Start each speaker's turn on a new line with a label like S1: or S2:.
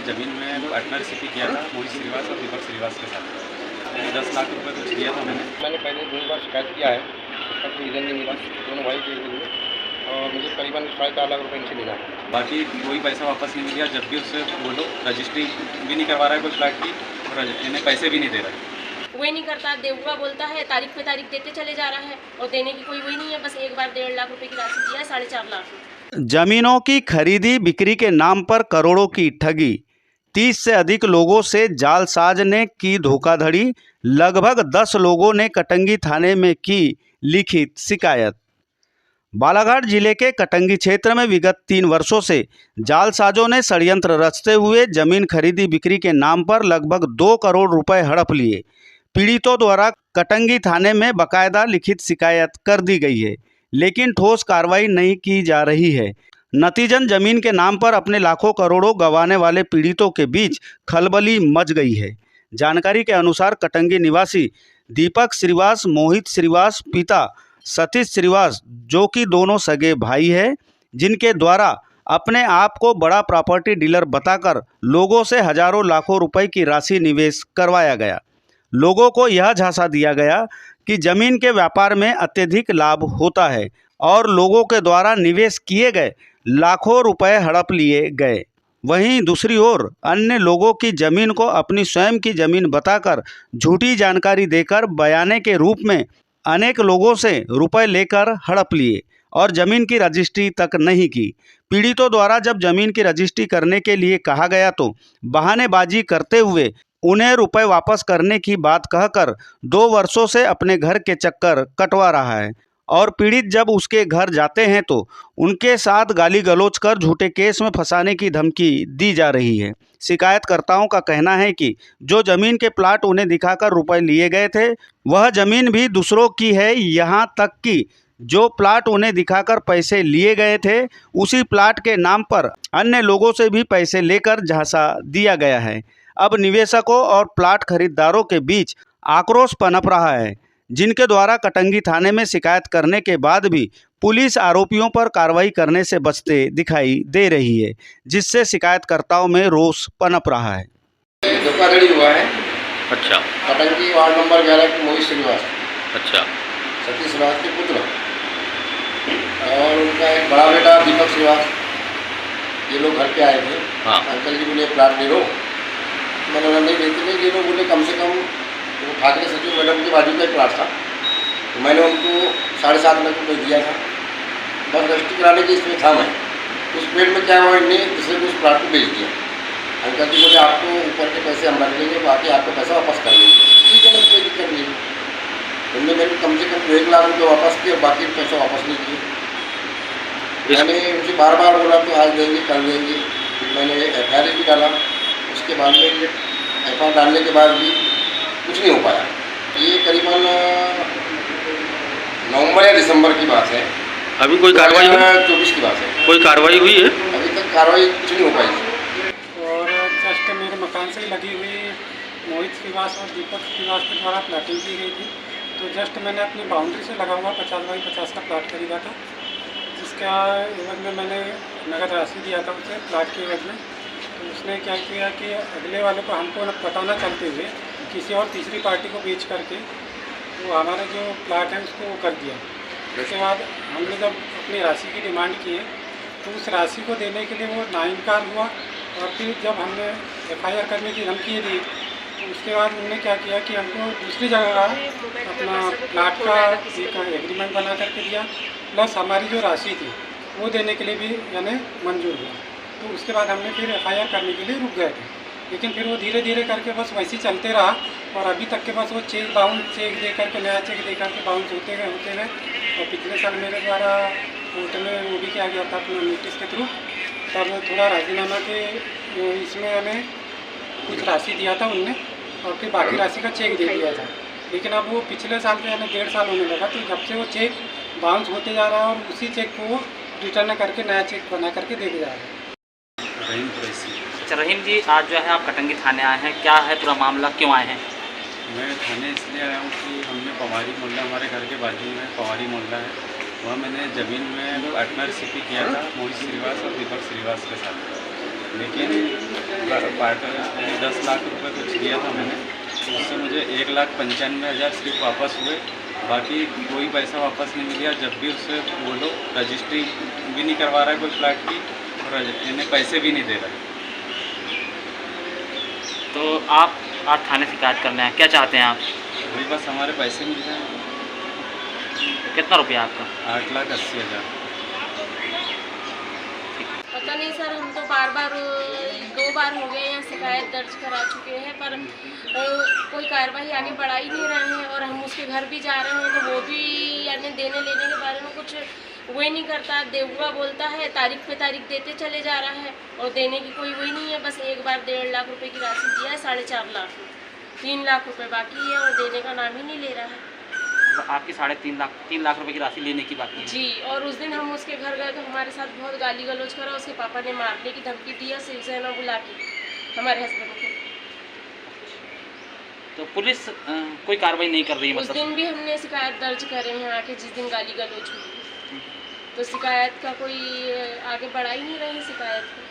S1: ज़मीन में पार्टनरशिप किया था मोहित श्रीवास और दीपक श्रीवास के साथ। 10 लाख रुपए कुछ दिया था मैंने पहले 2 बार शिकायत किया है, उसका कोई रीज़न नहीं मिला। दोनों भाई के लिए और मुझे करीबन 4.5 लाख रुपए इनसे मिला। बाकी कोई पैसा वापस नहीं मिला। जब भी उससे बोलो रजिस्ट्री भी नहीं करवा रहा है कोई फ्लैट की और इन्हें पैसे भी नहीं दे रहा है।
S2: वही नहीं करता, देवुआ बोलता है, तारीख पे तारीख देते चले जा रहा है और देने की कोई वही नहीं है। बस एक बार 1.5 लाख रुपए की राशि दिया है, 4.5 लाख।
S3: जमीनों की खरीदी बिक्री के नाम पर करोड़ों की ठगी, 30 से अधिक लोगों से जालसाज ने की धोखाधड़ी, लगभग 10 लोगों ने कटंगी थाने में की लिखित शिकायत। बालाघाट जिले के कटंगी क्षेत्र में विगत 3 वर्षों से जालसाजों ने षड्यंत्र रचते हुए जमीन खरीदी बिक्री के नाम पर लगभग 2 करोड़ रुपए हड़प लिए। पीड़ितों द्वारा कटंगी थाने में बकायदा लिखित शिकायत कर दी गई है, लेकिन ठोस कार्रवाई नहीं की जा रही है। नतीजन जमीन के नाम पर अपने लाखों करोड़ों गंवाने वाले पीड़ितों के बीच खलबली मच गई है। जानकारी के अनुसार कटंगी निवासी दीपक श्रीवास, मोहित श्रीवास, पिता सतीश श्रीवास, जो कि दोनों सगे भाई है, जिनके द्वारा अपने आप को बड़ा प्रॉपर्टी डीलर बताकर लोगों से हजारों लाखों रुपए की राशि निवेश करवाया गया। लोगों को यह झांसा दिया गया कि जमीन के व्यापार में अत्यधिक लाभ होता है और लोगों के द्वारा निवेश किए गए लाखों रुपए हड़प लिए गए। वहीं दूसरी ओर अन्य लोगों की जमीन को अपनी स्वयं की जमीन बताकर झूठी जानकारी देकर बयाने के रूप में अनेक लोगों से रुपए लेकर हड़प लिए और जमीन की रजिस्ट्री तक नहीं की। पीड़ितों द्वारा जब जमीन की रजिस्ट्री करने के लिए कहा गया तो बहानेबाजी करते हुए उन्हें रुपए वापस करने की बात कहकर 2 वर्षों से अपने घर के चक्कर कटवा रहा है और पीड़ित जब उसके घर जाते हैं तो उनके साथ गाली गलौज कर झूठे केस में फंसाने की धमकी दी जा रही है। शिकायतकर्ताओं का कहना है कि जो जमीन के प्लाट उन्हें दिखाकर रुपए लिए गए थे वह जमीन भी दूसरों की है, यहाँ तक कि जो प्लाट उन्हें दिखाकर पैसे लिए गए थे उसी प्लाट के नाम पर अन्य लोगों से भी पैसे लेकर झांसा दिया गया है। अब निवेशकों और प्लाट खरीदारों के बीच आक्रोश पनप रहा है, जिनके द्वारा कटंगी थाने में शिकायत करने के बाद भी पुलिस आरोपियों पर कार्रवाई करने से बचते दिखाई दे रही है, जिससे शिकायतकर्ताओं में रोष पनप रहा है।
S4: धोखाधड़ी हुआ है।
S5: अच्छा।
S4: कटंगी वार्ड नंबर 11 के मोहित श्रीवास,
S5: अच्छा,
S4: सतीश श्रीवास के पुत्र और उनका एक बड़ा बेटा दीपक श्रीवास, ये लोग घर पे आए थे।
S5: हाँ।
S4: अंकल जी बोले प्लाट ले लो, मैंने नहीं लेते नहीं ले लो, बोले कम से कम वो ठाकरे सचिव मैडम के बाजू का एक प्लाट था, तो मैंने उनको 7.5 लाख रुपये दिया था। बस रजिस्ट्री कराने की इसमें था मैं, उस पेड़ में क्या हुआ इनने दूसरे को उस प्लाट को बेच दिया। अंकल जी बोले आपको ऊपर के पैसे हम रख लेंगे, बाकी आपका पैसा वापस कर लेंगे। ठीक है, कोई दिक्कत नहीं। उनने मेरे कम से कम 1 लाख रुपये वापस किए और बाकी पैसा वापस नहीं किए। मैंने उनसे बार बार बोला तो आज देंगे कल देंगे। मैंने FIR भी डाला, उसके बाद में FIR डालने के बाद भी कुछ नहीं हो पाया। ये करीबन नवंबर या दिसंबर की बात है।
S5: अभी कोई कार्रवाई
S4: 2024 की बात है।
S5: कोई कार्रवाई हुई है?
S4: अभी तक कार्रवाई कुछ नहीं हो पाई।
S6: और जस्ट मेरे मकान से ही लगी हुई मोहित श्रीवास और दीपक श्रीवास के द्वारा प्लाटिंग की गई थी, तो जस्ट मैंने अपनी बाउंड्री से लगा हुआ 50 बाई 50 का प्लाट खरीदा था, जिसका एवज में मैंने नगद राशि दिया था उसे प्लाट के एवज में। तो उसने क्या किया कि अगले वाले को हमको पता न चलते हुए किसी और तीसरी पार्टी को बेच करके वो हमारा जो प्लाट है उसको वो कर दिया। उसके बाद हमने जब अपनी राशि की डिमांड की है तो उस राशि को देने के लिए वो नाइंकार हुआ और फिर जब हमने FIR करने की धमकी दी तो उसके बाद उन्होंने क्या किया कि हमको दूसरी जगह अपना प्लाट का एक एग्रीमेंट बना करके दिया, प्लस हमारी जो राशि थी वो देने के लिए भी यानी मंजूर हुआ। तो उसके बाद हमने फिर FIR करने के लिए रुक गए थे, लेकिन फिर वो धीरे धीरे करके बस वैसे ही चलते रहा और अभी तक के बस वो चेक बाउंस चेक दे करके नया चेक दे करके बाउंस होते गए। और पिछले साल मेरे द्वारा कोर्ट में वो भी किया गया था अपना नोटिस के थ्रू, तब थोड़ा राजीनामा के इसमें हमें कुछ राशि दिया था उनने और फिर बाकी राशि का चेक दे दिया था। लेकिन अब वो पिछले साल के यानी 1.5 साल होने लगा, तो जब से वो चेक बाउंस होते जा रहा है और उसी चेक को वो रिटर्न करके नया चेक बना करके दे दिया है।
S5: अच्छा रहीम जी, आज जो है आप कटंगी थाने आए हैं, क्या है पूरा मामला, क्यों आए हैं?
S1: मैं थाने इसलिए आया हूँ कि हमने पवारी मोहल्ला, हमारे घर के बाजू में पवारी मोहल्ला है, वहाँ मैंने ज़मीन में पार्टनरशिप किया था मोहित श्रीवास और दीपक श्रीवास के साथ। लेकिन 10 लाख रुपए कुछ दिया था मैंने, तो उससे मुझे 1,95,000 सिर्फ वापस हुए, बाकी कोई पैसा वापस नहीं मिला। जब भी उससे बोलो रजिस्ट्री भी नहीं करवा रहा है कोई फ्लैट की, और इन्हें पैसे भी नहीं दे रहा है।
S5: तो आप आज थाने शिकायत करने हैं, क्या चाहते हैं आप?
S1: वही बस हमारे पैसे मिल जाए।
S5: कितना रुपया आपका?
S1: 8,80,000।
S2: पता नहीं सर, हम तो बार बार 2 बार हो गए यहाँ शिकायत दर्ज करा चुके हैं, पर कोई कार्रवाई आगे बढ़ा ही नहीं रहे हैं। और हम उसके घर भी जा रहे हैं तो वो भी यानी देने लेने के बारे में कुछ वही नहीं करता। देवुआ बोलता है, तारीख पे तारीख देते चले जा रहा है और देने की कोई वही नहीं है। बस एक बार 1.5 लाख रुपए की राशि दिया है, 4.5 लाख, 3 लाख रुपए बाकी है और देने का नाम ही नहीं ले रहा है।
S5: तो आपकी 3.5 लाख रुपए की राशि लेने की बाकी है
S2: जी। और उस दिन हम उसके घर गए तो हमारे साथ बहुत गाली गलौज करा, उसके पापा ने मारने की धमकी दी है, शिवसेना बुला के हमारे हस्बैंड को।
S5: तो पुलिस कोई कार्रवाई नहीं कर रही है?
S2: उस
S5: मतलब
S2: दिन भी हमने शिकायत दर्ज करे हैं आके, जिस दिन गाली गलौज हुई, तो शिकायत का कोई आगे बढ़ा ही नहीं रही शिकायत को।